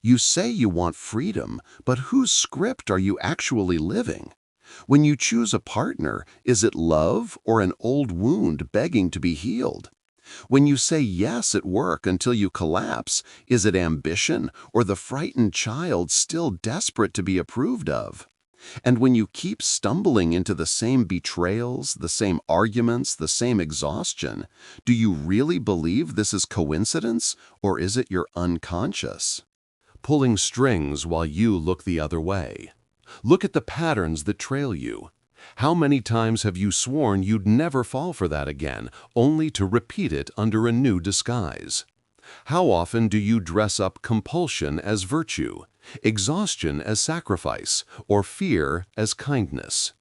You say you want freedom, but whose script are you actually living? When you choose a partner, is it love or an old wound begging to be healed? When you say yes at work until you collapse, is it ambition or the frightened child still desperate to be approved of? And when you keep stumbling into the same betrayals, the same arguments, the same exhaustion, do you really believe this is coincidence, or is it your unconscious? Pulling strings while you look the other way. Look at the patterns that trail you. How many times have you sworn you'd never fall for that again, only to repeat it under a new disguise? How often do you dress up compulsion as virtue, exhaustion as sacrifice, or fear as kindness?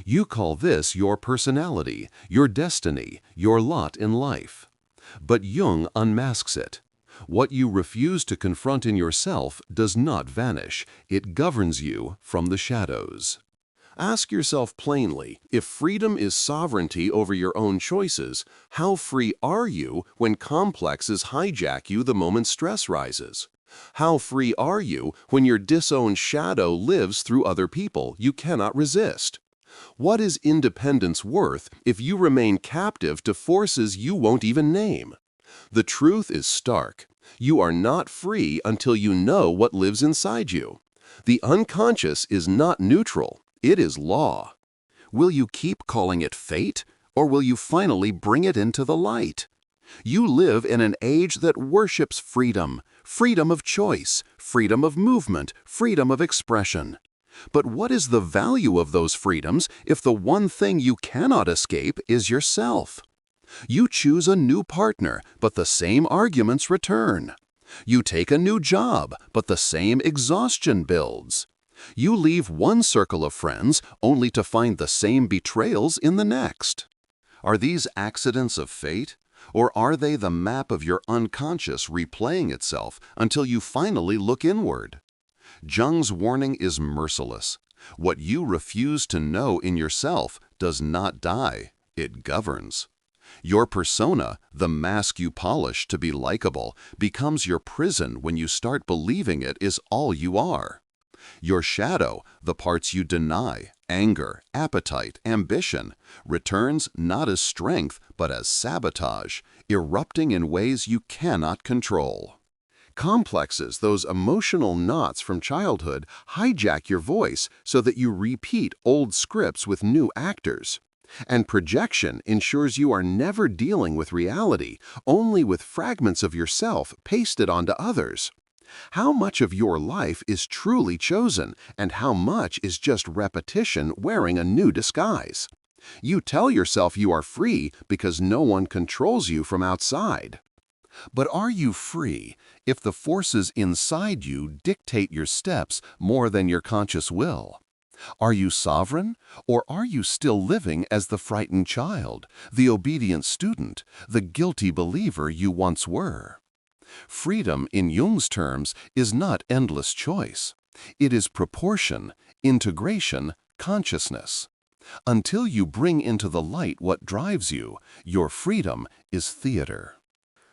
You call this your personality, your destiny, your lot in life. But Jung unmasks it. What you refuse to confront in yourself does not vanish. It governs you from the shadows. Ask yourself plainly, if freedom is sovereignty over your own choices, how free are you when complexes hijack you the moment stress rises? How free are you when your disowned shadow lives through other people you cannot resist? What is independence worth if you remain captive to forces you won't even name? The truth is stark. You are not free until you know what lives inside you. The unconscious is not neutral. It is law. Will you keep calling it fate, or will you finally bring it into the light? You live in an age that worships freedom, freedom of choice, freedom of movement, freedom of expression. But what is the value of those freedoms if the one thing you cannot escape is yourself? You choose a new partner, but the same arguments return. You take a new job, but the same exhaustion builds. You leave one circle of friends only to find the same betrayals in the next. Are these accidents of fate, or are they the map of your unconscious replaying itself until you finally look inward? Jung's warning is merciless. What you refuse to know in yourself does not die, it governs. Your persona, the mask you polish to be likable, becomes your prison when you start believing it is all you are. Your shadow, the parts you deny, anger, appetite, ambition, returns not as strength but as sabotage, erupting in ways you cannot control. Complexes, those emotional knots from childhood, hijack your voice so that you repeat old scripts with new actors. And projection ensures you are never dealing with reality, only with fragments of yourself pasted onto others. How much of your life is truly chosen, and how much is just repetition wearing a new disguise? You tell yourself you are free because no one controls you from outside. But are you free if the forces inside you dictate your steps more than your conscious will? Are you sovereign, or are you still living as the frightened child, the obedient student, the guilty believer you once were? Freedom, in Jung's terms, is not endless choice. It is proportion, integration, consciousness. Until you bring into the light what drives you, your freedom is theater.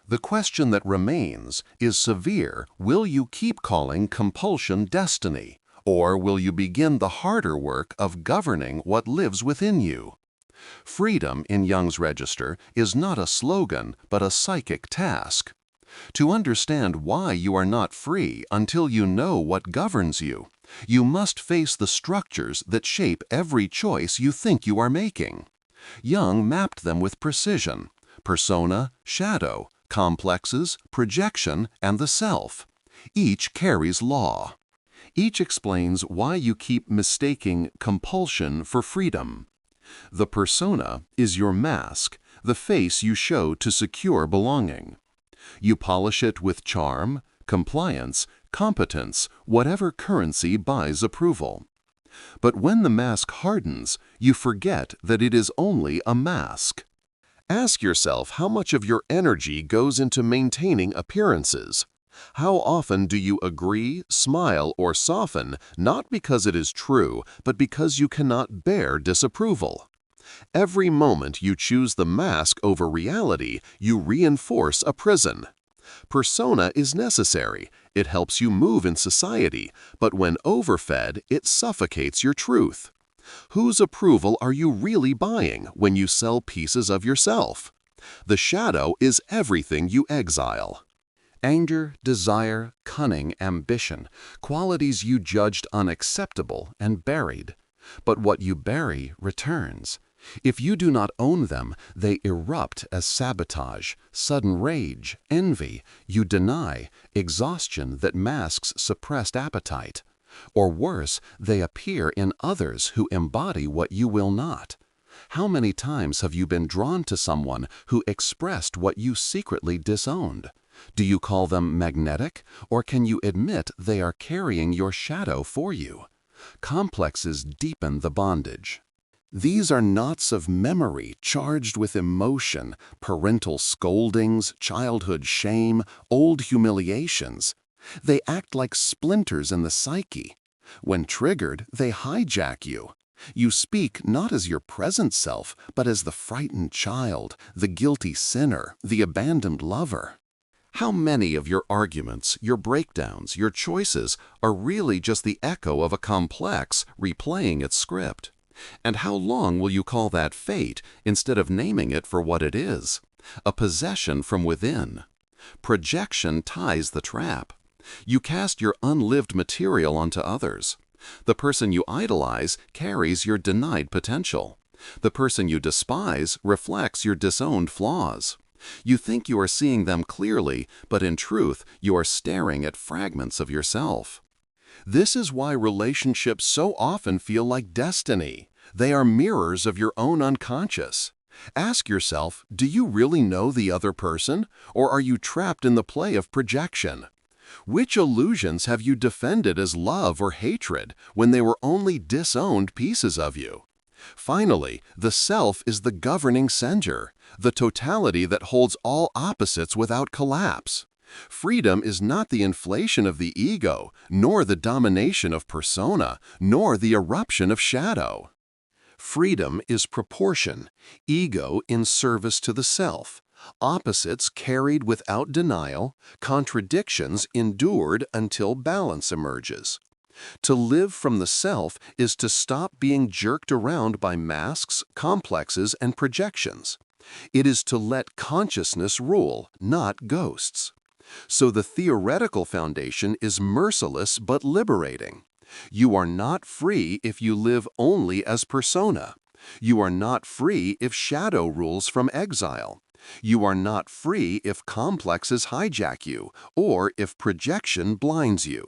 The question that remains is severe: will you keep calling compulsion destiny, or will you begin the harder work of governing what lives within you? Freedom, in Jung's register, is not a slogan, but a psychic task. To understand why you are not free until you know what governs you, you must face the structures that shape every choice you think you are making. Jung mapped them with precision: persona, shadow, complexes, projection, and the self. Each carries law. Each explains why you keep mistaking compulsion for freedom. The persona is your mask, the face you show to secure belonging. You polish it with charm, compliance, competence, whatever currency buys approval. But when the mask hardens, you forget that it is only a mask. Ask yourself how much of your energy goes into maintaining appearances. How often do you agree, smile, or soften, not because it is true, but because you cannot bear disapproval? Every moment you choose the mask over reality, you reinforce a prison. Persona is necessary. It helps you move in society, but when overfed, it suffocates your truth. Whose approval are you really buying when you sell pieces of yourself? The shadow is everything you exile. Anger, desire, cunning, ambition, qualities you judged unacceptable and buried. But what you bury returns. If you do not own them, they erupt as sabotage, sudden rage, envy you deny, exhaustion that masks suppressed appetite. Or worse, they appear in others who embody what you will not. How many times have you been drawn to someone who expressed what you secretly disowned? Do you call them magnetic, or can you admit they are carrying your shadow for you? Complexes deepen the bondage. These are knots of memory charged with emotion, parental scoldings, childhood shame, old humiliations. They act like splinters in the psyche. When triggered, they hijack you. You speak not as your present self, but as the frightened child, the guilty sinner, the abandoned lover. How many of your arguments, your breakdowns, your choices are really just the echo of a complex replaying its script? And how long will you call that fate instead of naming it for what it is? A possession from within. Projection ties the trap. You cast your unlived material onto others. The person you idolize carries your denied potential. The person you despise reflects your disowned flaws. You think you are seeing them clearly, but in truth, you are staring at fragments of yourself. This is why relationships so often feel like destiny. They are mirrors of your own unconscious. Ask yourself, do you really know the other person, or are you trapped in the play of projection? Which illusions have you defended as love or hatred when they were only disowned pieces of you? Finally, the self is the governing center, the totality that holds all opposites without collapse. Freedom is not the inflation of the ego, nor the domination of persona, nor the eruption of shadow. Freedom is proportion, ego in service to the self, opposites carried without denial, contradictions endured until balance emerges. To live from the self is to stop being jerked around by masks, complexes, and projections. It is to let consciousness rule, not ghosts. So the theoretical foundation is merciless but liberating. You are not free if you live only as persona. You are not free if shadow rules from exile. You are not free if complexes hijack you, or if projection blinds you.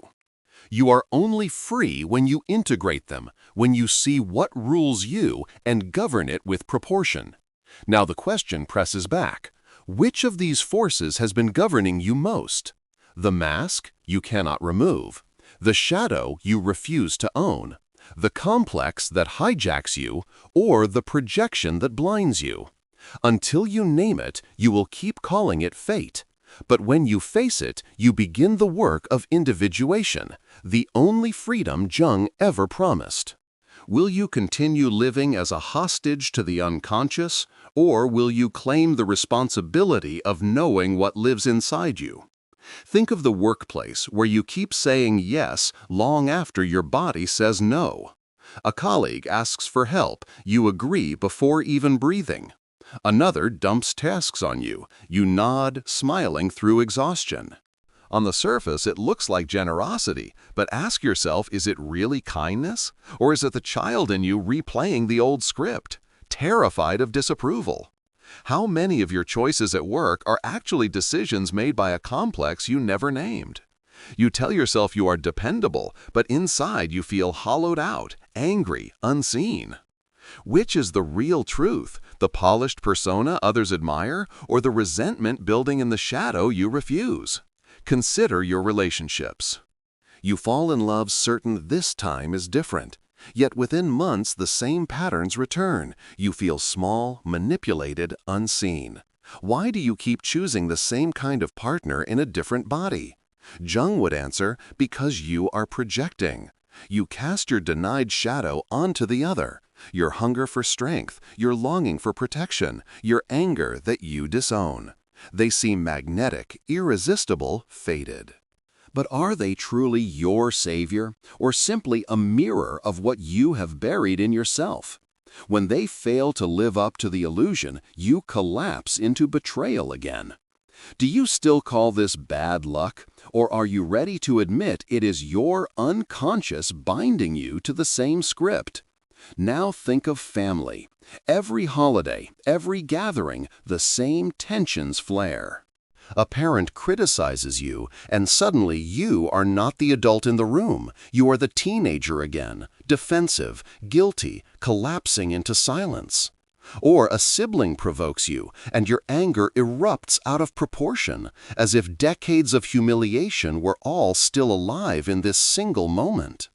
You are only free when you integrate them, when you see what rules you and govern it with proportion. Now the question presses back. Which of these forces has been governing you most? The mask you cannot remove. The shadow you refuse to own. The complex that hijacks you, or the projection that blinds you. Until you name it, you will keep calling it fate. But when you face it, you begin the work of individuation, the only freedom Jung ever promised. Will you continue living as a hostage to the unconscious, or will you claim the responsibility of knowing what lives inside you? Think of the workplace where you keep saying yes long after your body says no. A colleague asks for help, you agree before even breathing. Another dumps tasks on you. You nod, smiling through exhaustion. On the surface, it looks like generosity, but ask yourself, is it really kindness? Or is it the child in you replaying the old script, terrified of disapproval? How many of your choices at work are actually decisions made by a complex you never named? You tell yourself you are dependable, but inside you feel hollowed out, angry, unseen. Which is the real truth, the polished persona others admire, or the resentment building in the shadow you refuse? Consider your relationships. You fall in love certain this time is different, yet within months the same patterns return. You feel small, manipulated, unseen. Why do you keep choosing the same kind of partner in a different body? Jung would answer, because you are projecting. You cast your denied shadow onto the other. Your hunger for strength, your longing for protection, your anger that you disown. They seem magnetic, irresistible, fated. But are they truly your savior, or simply a mirror of what you have buried in yourself? When they fail to live up to the illusion, you collapse into betrayal again. Do you still call this bad luck, or are you ready to admit it is your unconscious binding you to the same script? Now think of family. Every holiday, every gathering, the same tensions flare. A parent criticizes you, and suddenly you are not the adult in the room. You are the teenager again, defensive, guilty, collapsing into silence. Or a sibling provokes you, and your anger erupts out of proportion, as if decades of humiliation were all still alive in this single moment.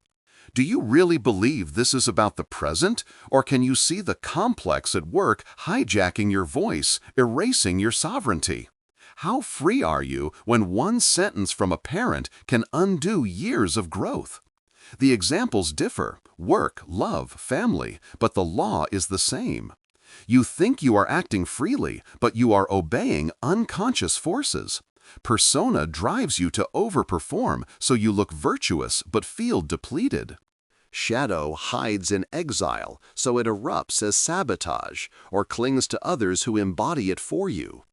Do you really believe this is about the present, or can you see the complex at work hijacking your voice, erasing your sovereignty? How free are you when one sentence from a parent can undo years of growth? The examples differ: work, love, family, but the law is the same. You think you are acting freely, but you are obeying unconscious forces. Persona drives you to overperform, so you look virtuous but feel depleted. Shadow hides in exile, so it erupts as sabotage, or clings to others who embody it for you.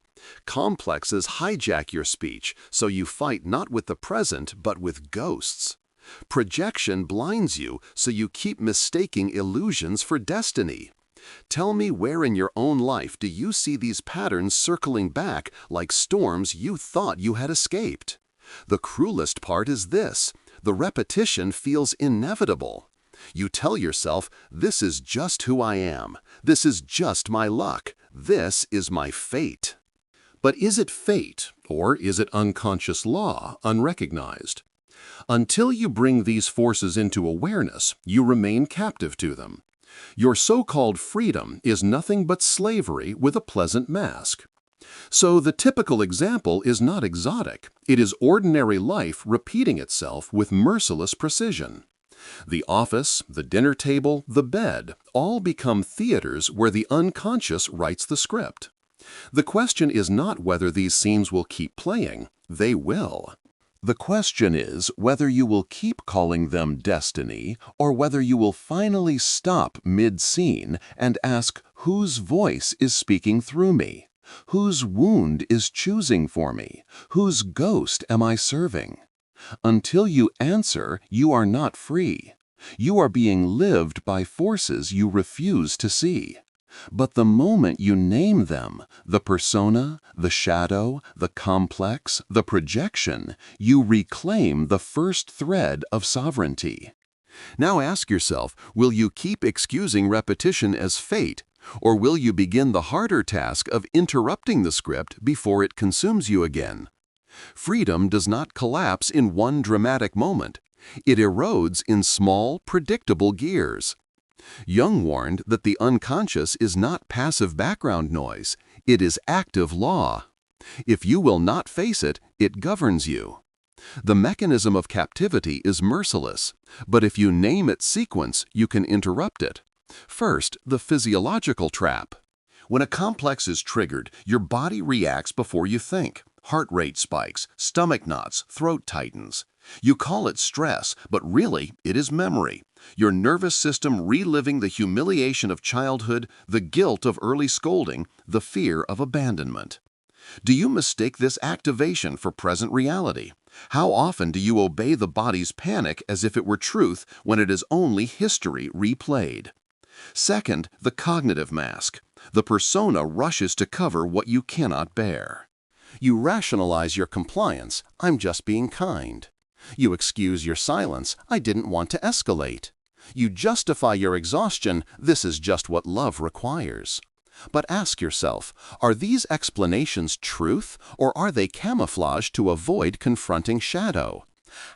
Complexes hijack your speech, so you fight not with the present, but with ghosts. Projection blinds you, so you keep mistaking illusions for destiny. Tell me, where in your own life do you see these patterns circling back like storms you thought you had escaped? The cruelest part is this: the repetition feels inevitable. You tell yourself, this is just who I am, this is just my luck, this is my fate. But is it fate, or is it unconscious law, unrecognized? Until you bring these forces into awareness, you remain captive to them. Your so-called freedom is nothing but slavery with a pleasant mask. So the typical example is not exotic. It is ordinary life repeating itself with merciless precision. The office, the dinner table, the bed, all become theaters where the unconscious writes the script. The question is not whether these scenes will keep playing. They will. The question is whether you will keep calling them destiny, or whether you will finally stop mid-scene and ask, whose voice is speaking through me? Whose wound is choosing for me? Whose ghost am I serving? Until you answer, you are not free. You are being lived by forces you refuse to see. But the moment you name them, the persona, the shadow, the complex, the projection, you reclaim the first thread of sovereignty. Now ask yourself, will you keep excusing repetition as fate, or will you begin the harder task of interrupting the script before it consumes you again? Freedom does not collapse in one dramatic moment. It erodes in small, predictable gears. Jung warned that the unconscious is not passive background noise, it is active law. If you will not face it, it governs you. The mechanism of captivity is merciless, but if you name its sequence, you can interrupt it. First, the physiological trap. When a complex is triggered, your body reacts before you think. Heart rate spikes, stomach knots, throat tightens. You call it stress, but really it is memory. Your nervous system reliving the humiliation of childhood, the guilt of early scolding, the fear of abandonment. Do you mistake this activation for present reality? How often do you obey the body's panic as if it were truth when it is only history replayed? Second, the cognitive mask. The persona rushes to cover what you cannot bear. You rationalize your compliance, I'm just being kind. You excuse your silence, I didn't want to escalate. You justify your exhaustion, this is just what love requires. But ask yourself, are these explanations truth, or are they camouflage to avoid confronting shadow?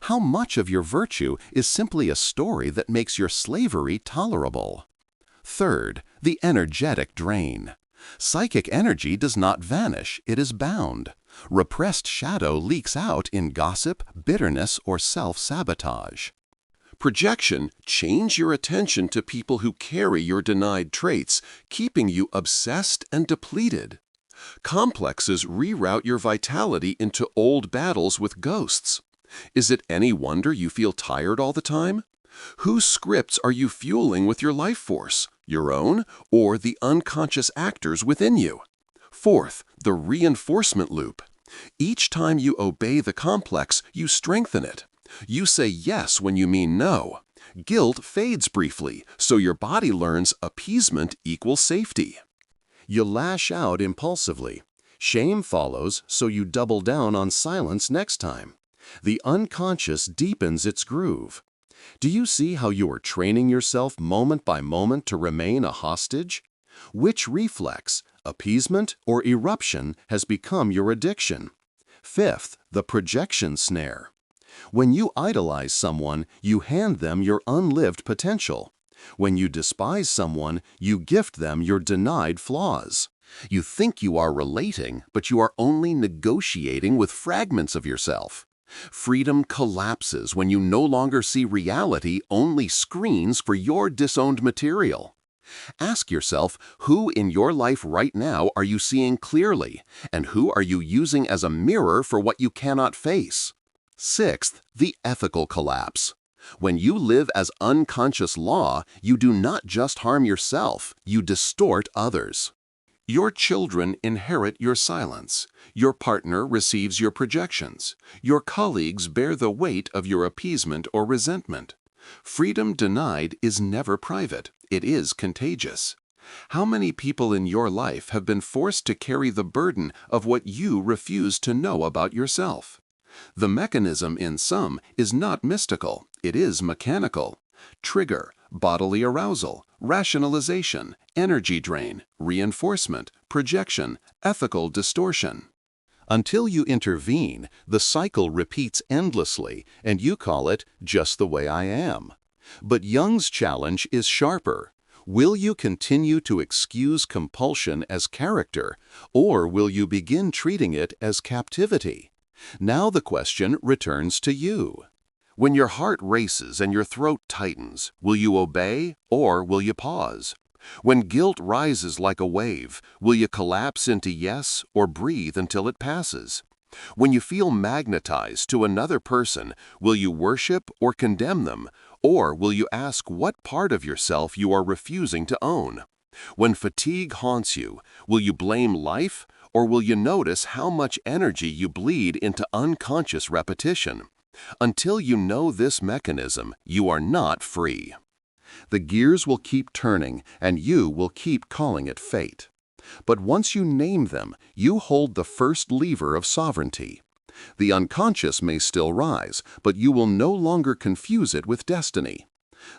How much of your virtue is simply a story that makes your slavery tolerable? Third, the energetic drain. Psychic energy does not vanish, it is bound. Repressed shadow leaks out in gossip, bitterness, or self-sabotage. Projection: change your attention to people who carry your denied traits, keeping you obsessed and depleted. Complexes reroute your vitality into old battles with ghosts. Is it any wonder you feel tired all the time? Whose scripts are you fueling with your life force? Your own or the unconscious actors within you? Fourth, the reinforcement loop. Each time you obey the complex, you strengthen it. You say yes when you mean no. Guilt fades briefly, so your body learns appeasement equals safety. You lash out impulsively. Shame follows, so you double down on silence next time. The unconscious deepens its groove. Do you see how you are training yourself moment by moment to remain a hostage? Which reflex, appeasement or eruption, has become your addiction? Fifth, the projection snare. When you idolize someone, you hand them your unlived potential. When you despise someone, you gift them your denied flaws. You think you are relating, but you are only negotiating with fragments of yourself. Freedom collapses when you no longer see reality, only screens for your disowned material. Ask yourself, who in your life right now are you seeing clearly, and who are you using as a mirror for what you cannot face? Sixth, the ethical collapse. When you live as unconscious law, you do not just harm yourself, you distort others. Your children inherit your silence. Your partner receives your projections. Your colleagues bear the weight of your appeasement or resentment. Freedom denied is never private. It is contagious. How many people in your life have been forced to carry the burden of what you refuse to know about yourself? The mechanism in some is not mystical, it is mechanical. Trigger, bodily arousal, rationalization, energy drain, reinforcement, projection, ethical distortion. Until you intervene, the cycle repeats endlessly, and you call it just the way I am. But Jung's challenge is sharper. Will you continue to excuse compulsion as character, or will you begin treating it as captivity? Now the question returns to you. When your heart races and your throat tightens, will you obey or will you pause? When guilt rises like a wave, will you collapse into yes or breathe until it passes? When you feel magnetized to another person, will you worship or condemn them, or will you ask what part of yourself you are refusing to own? When fatigue haunts you, will you blame life, or will you notice how much energy you bleed into unconscious repetition? Until you know this mechanism, you are not free. The gears will keep turning, and you will keep calling it fate. But once you name them, you hold the first lever of sovereignty. The unconscious may still rise, but you will no longer confuse it with destiny.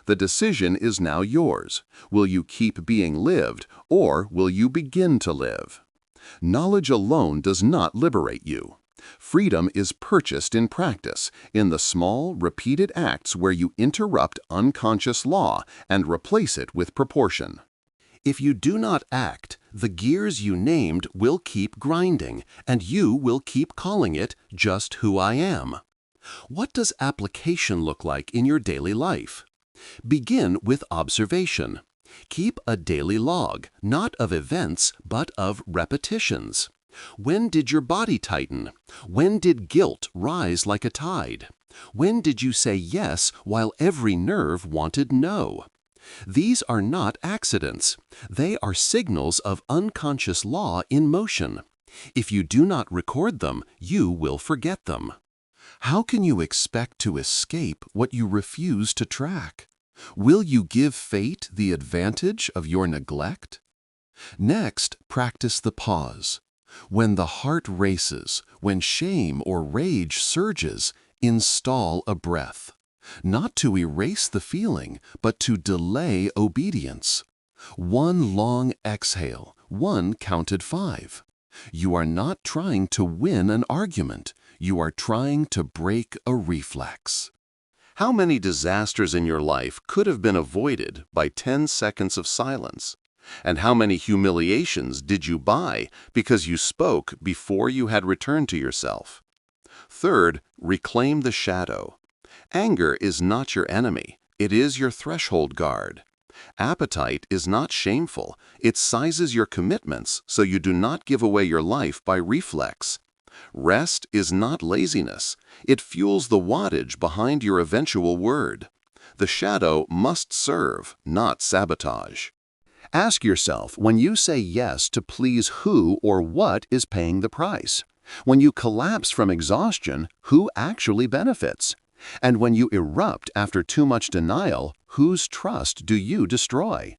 The decision is now yours. Will you keep being lived, or will you begin to live? Knowledge alone does not liberate you. Freedom is purchased in practice, in the small, repeated acts where you interrupt unconscious law and replace it with proportion. If you do not act, the gears you named will keep grinding, and you will keep calling it just who I am. What does application look like in your daily life? Begin with observation. Keep a daily log, not of events, but of repetitions. When did your body tighten? When did guilt rise like a tide? When did you say yes while every nerve wanted no? These are not accidents. They are signals of unconscious law in motion. If you do not record them, you will forget them. How can you expect to escape what you refuse to track? Will you give fate the advantage of your neglect? Next, practice the pause. When the heart races, when shame or rage surges, install a breath. Not to erase the feeling, but to delay obedience. One long exhale, one counted 5. You are not trying to win an argument. You are trying to break a reflex. How many disasters in your life could have been avoided by 10 seconds of silence? And how many humiliations did you buy because you spoke before you had returned to yourself? Third, reclaim the shadow. Anger is not your enemy. It is your threshold guard. Appetite is not shameful. It sizes your commitments so you do not give away your life by reflex. Rest is not laziness. It fuels the wattage behind your eventual word. The shadow must serve, not sabotage. Ask yourself, when you say yes to please, who or what is paying the price? When you collapse from exhaustion, who actually benefits? And when you erupt after too much denial, whose trust do you destroy?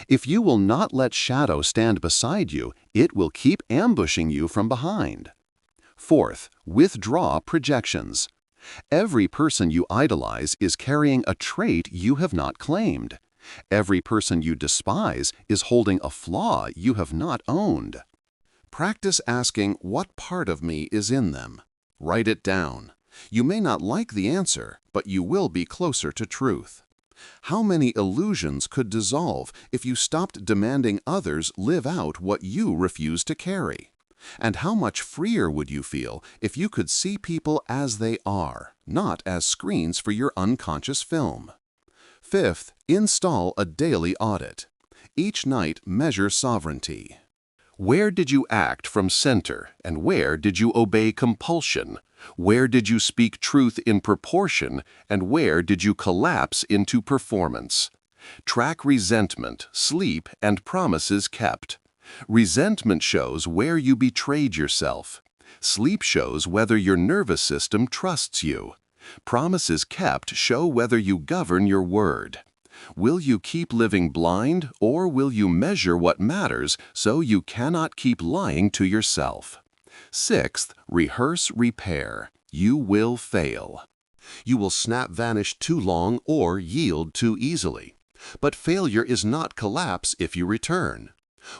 If you will not let shadow stand beside you, it will keep ambushing you from behind. Fourth, withdraw projections. Every person you idolize is carrying a trait you have not claimed. Every person you despise is holding a flaw you have not owned. Practice asking, what part of me is in them? Write it down. You may not like the answer, but you will be closer to truth. How many illusions could dissolve if you stopped demanding others live out what you refuse to carry? And how much freer would you feel if you could see people as they are, not as screens for your unconscious film? Fifth, install a daily audit. Each night, measure sovereignty. Where did you act from center, and where did you obey compulsion? Where did you speak truth in proportion, and where did you collapse into performance? Track resentment, sleep, and promises kept. Resentment shows where you betrayed yourself. Sleep shows whether your nervous system trusts you. Promises kept show whether you govern your word. Will you keep living blind, or will you measure what matters so you cannot keep lying to yourself? Sixth, rehearse, repair. You will fail. You will snap vanish too long or yield too easily. But failure is not collapse if you return.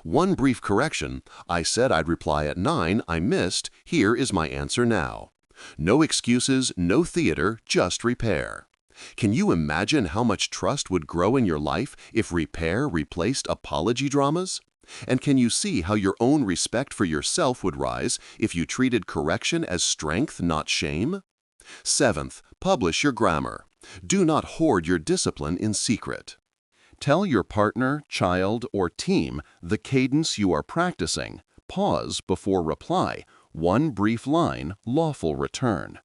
One brief correction, I said I'd reply at 9, I missed, here is my answer now. No excuses, no theater, just repair. Can you imagine how much trust would grow in your life if repair replaced apology dramas? And can you see how your own respect for yourself would rise if you treated correction as strength, not shame? Seventh, publish your grammar. Do not hoard your discipline in secret. Tell your partner, child, or team the cadence you are practicing. Pause before reply. One brief line, lawful return.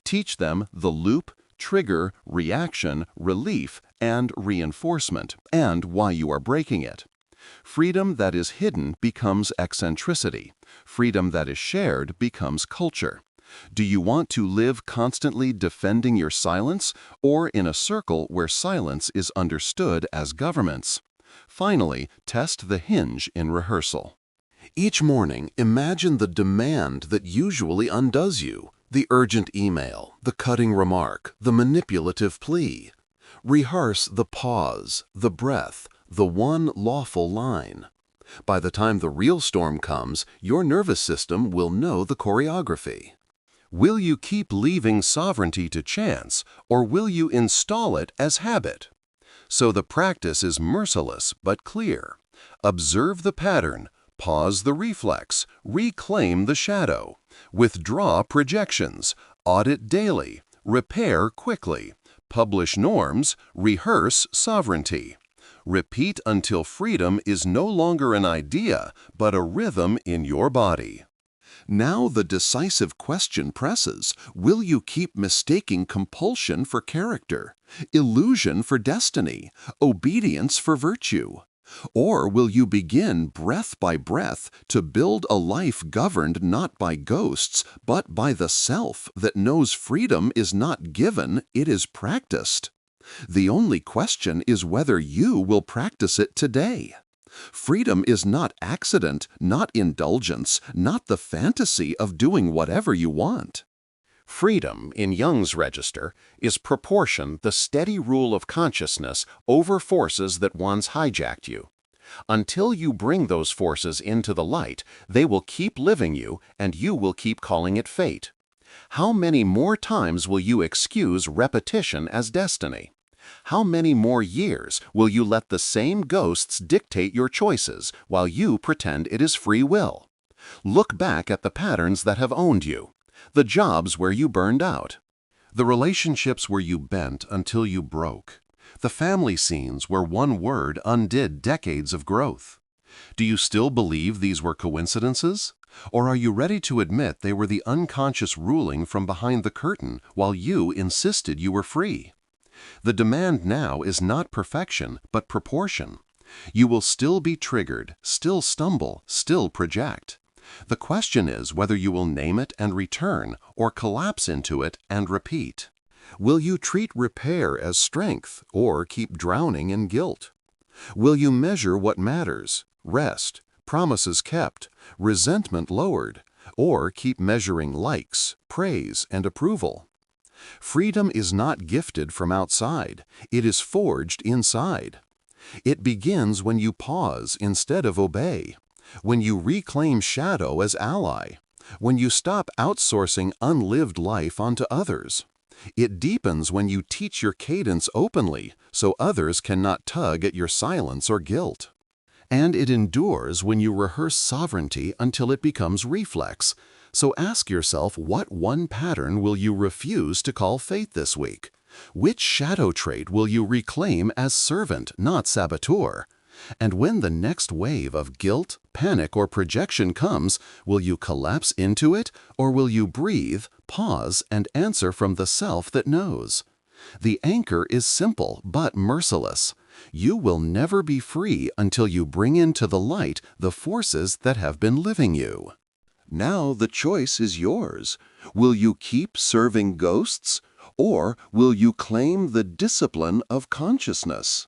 Teach them the loop, trigger, reaction, relief, and reinforcement, and why you are breaking it. Freedom that is hidden becomes eccentricity. Freedom that is shared becomes culture. Do you want to live constantly defending your silence, or in a circle where silence is understood as governments? Finally, test the hinge in rehearsal. Each morning, imagine the demand that usually undoes you. The urgent email, the cutting remark, the manipulative plea. Rehearse the pause, the breath, the one lawful line. By the time the real storm comes, your nervous system will know the choreography. Will you keep leaving sovereignty to chance, or will you install it as habit? So the practice is merciless but clear. Observe the pattern, pause the reflex, reclaim the shadow, withdraw projections, audit daily, repair quickly, publish norms, rehearse sovereignty. Repeat until freedom is no longer an idea, but a rhythm in your body. Now the decisive question presses, will you keep mistaking compulsion for character, illusion for destiny, obedience for virtue? Or will you begin breath by breath to build a life governed not by ghosts, but by the self that knows freedom is not given, it is practiced? The only question is whether you will practice it today. Freedom is not accident, not indulgence, not the fantasy of doing whatever you want. Freedom, in Jung's register, is proportion, the steady rule of consciousness over forces that once hijacked you. Until you bring those forces into the light, they will keep living you, and you will keep calling it fate. How many more times will you excuse repetition as destiny? How many more years will you let the same ghosts dictate your choices while you pretend it is free will? Look back at the patterns that have owned you, the jobs where you burned out, the relationships where you bent until you broke, the family scenes where one word undid decades of growth. Do you still believe these were coincidences? Or are you ready to admit they were the unconscious ruling from behind the curtain while you insisted you were free? The demand now is not perfection, but proportion. You will still be triggered, still stumble, still project. The question is whether you will name it and return, or collapse into it and repeat. Will you treat repair as strength, or keep drowning in guilt? Will you measure what matters, rest, promises kept, resentment lowered, or keep measuring likes, praise, and approval? Freedom is not gifted from outside, it is forged inside. It begins when you pause instead of obey, when you reclaim shadow as ally, when you stop outsourcing unlived life onto others. It deepens when you teach your cadence openly so others cannot tug at your silence or guilt. And it endures when you rehearse sovereignty until it becomes reflex. So ask yourself, what one pattern will you refuse to call faith this week? Which shadow trait will you reclaim as servant, not saboteur? And when the next wave of guilt, panic, or projection comes, will you collapse into it, or will you breathe, pause, and answer from the self that knows? The anchor is simple but merciless. You will never be free until you bring into the light the forces that have been living you. Now the choice is yours. Will you keep serving ghosts, or will you claim the discipline of consciousness?